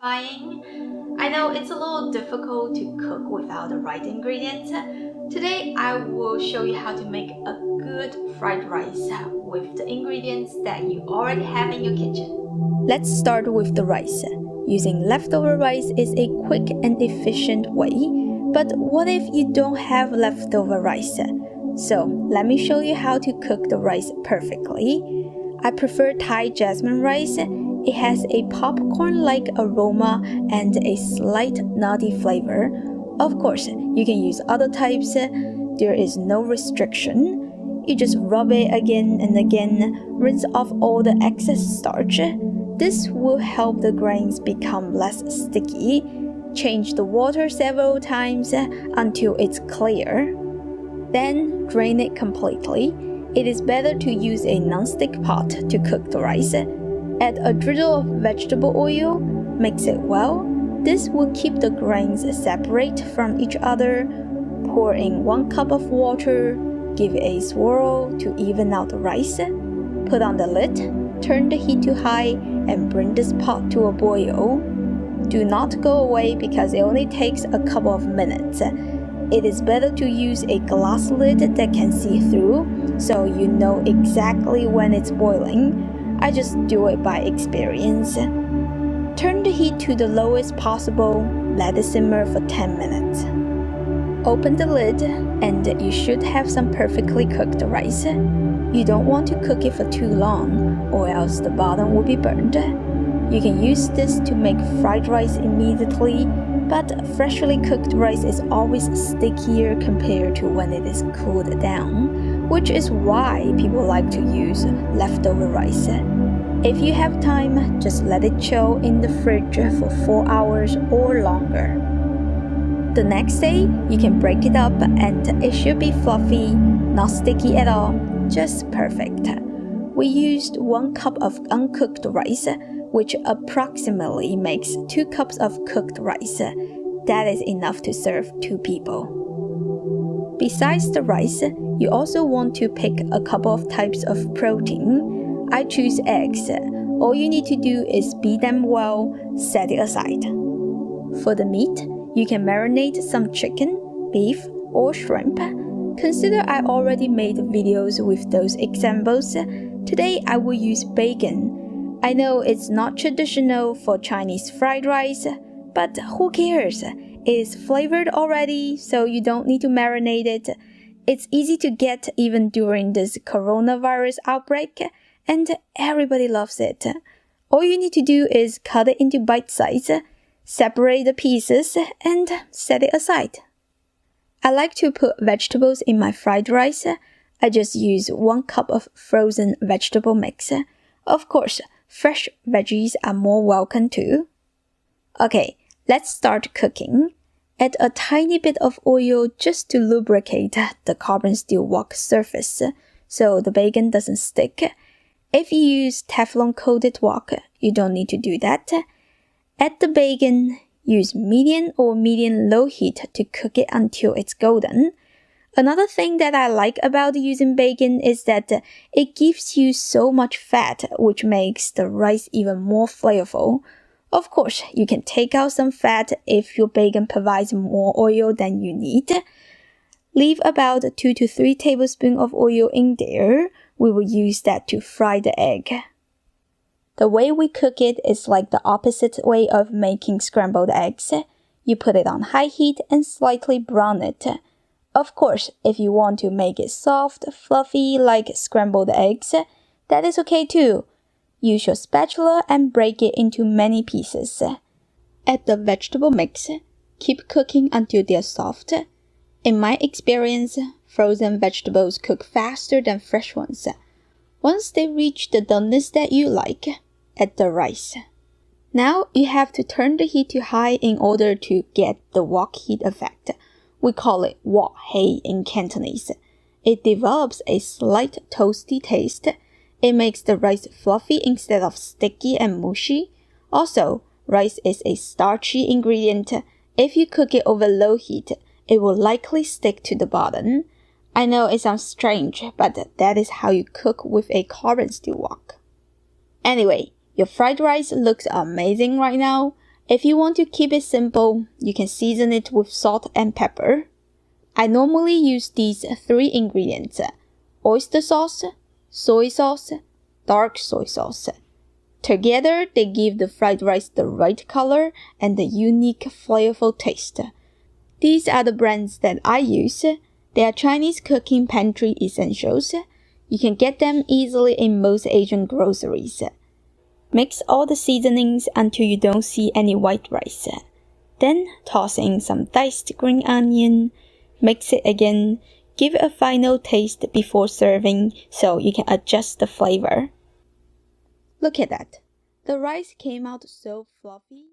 I know it's a little difficult to cook without the right ingredients. Today I will show you how to make a good fried rice with the ingredients that you already have in your kitchen. Let's start with the rice. Using leftover rice is a quick and efficient way, but what if you don't have leftover rice? So let me show you how to cook the rice perfectly. I prefer Thai jasmine rice. It has a popcorn-like aroma and a slight nutty flavor. Of course, you can use other types. There is no restriction. You just rub it again and again, rinse off all the excess starch. This will help the grains become less sticky. Change the water several times until it's clear. Then drain it completely. It is better to use a non-stick pot to cook the rice. Add a drizzle of vegetable oil, mix it well. This will keep the grains separate from each other. Pour in 1 cup of water, give it a swirl to even out the rice. Put on the lid, turn the heat to high, and bring this pot to a boil. Do not go away because it only takes a couple of minutes. It is better to use a glass lid that can see through, so you know exactly when it's boiling. I just do it by experience. Turn the heat to the lowest possible, let it simmer for 10 minutes. Open the lid and you should have some perfectly cooked rice. You don't want to cook it for too long or else the bottom will be burned. You can use this to make fried rice immediately, but freshly cooked rice is always stickier compared to when it is cooled down, which is why people like to use leftover rice. If you have time, just let it chill in the fridge for 4 hours or longer. The next day, you can break it up and it should be fluffy, not sticky at all, just perfect. We used 1 cup of uncooked rice, which approximately makes 2 cups of cooked rice. That is enough to serve 2 people. Besides the rice, you also want to pick a couple of types of protein. I choose eggs. All you need to do is beat them well, set it aside. For the meat, you can marinate some chicken, beef, or shrimp. Consider I already made videos with those examples. Today I will use bacon. I know it's not traditional for Chinese fried rice, but who cares? It is flavored already, so you don't need to marinate it. It's easy to get even during this coronavirus outbreak, and everybody loves it. All you need to do is cut it into bite size, separate the pieces, and set it aside. I like to put vegetables in my fried rice. I just use 1 cup of frozen vegetable mix. Of course, fresh veggies are more welcome too. Okay, let's start cooking. Add a tiny bit of oil just to lubricate the carbon steel wok surface so the bacon doesn't stick. If you use Teflon coated wok, you don't need to do that. Add the bacon. Use medium or medium-low heat to cook it until it's golden. Another thing that I like about using bacon is that it gives you so much fat, which makes the rice even more flavorful. Of course, you can take out some fat if your bacon provides more oil than you need. Leave about 2 to 3 tablespoons of oil in there. We will use that to fry the egg. The way we cook it is like the opposite way of making scrambled eggs. You put it on high heat and slightly brown it. Of course, if you want to make it soft, fluffy like scrambled eggs, that is okay too. Use your spatula and break it into many pieces. Add the vegetable mix. Keep cooking until they are soft. In my experience, frozen vegetables cook faster than fresh ones. Once they reach the doneness that you like, add the rice. Now you have to turn the heat to high in order to get the wok heat effect. We call it wok hei in Cantonese. It develops a slight toasty taste. It makes the rice fluffy instead of sticky and mushy. Also, rice is a starchy ingredient. If you cook it over low heat, it will likely stick to the bottom. I know it sounds strange, but that is how you cook with a carbon steel wok. Anyway, your fried rice looks amazing right now. If you want to keep it simple, you can season it with salt and pepper. I normally use these 3 ingredients: oyster sauce, soy sauce, dark soy sauce. Together, they give the fried rice the right color and the unique flavorful taste. These are the brands that I use. They are Chinese cooking pantry essentials. You can get them easily in most Asian groceries. Mix all the seasonings until you don't see any white rice. Then toss in some diced green onion. Mix it again. Give it a final taste before serving so you can adjust the flavor. Look at that. The rice came out so fluffy.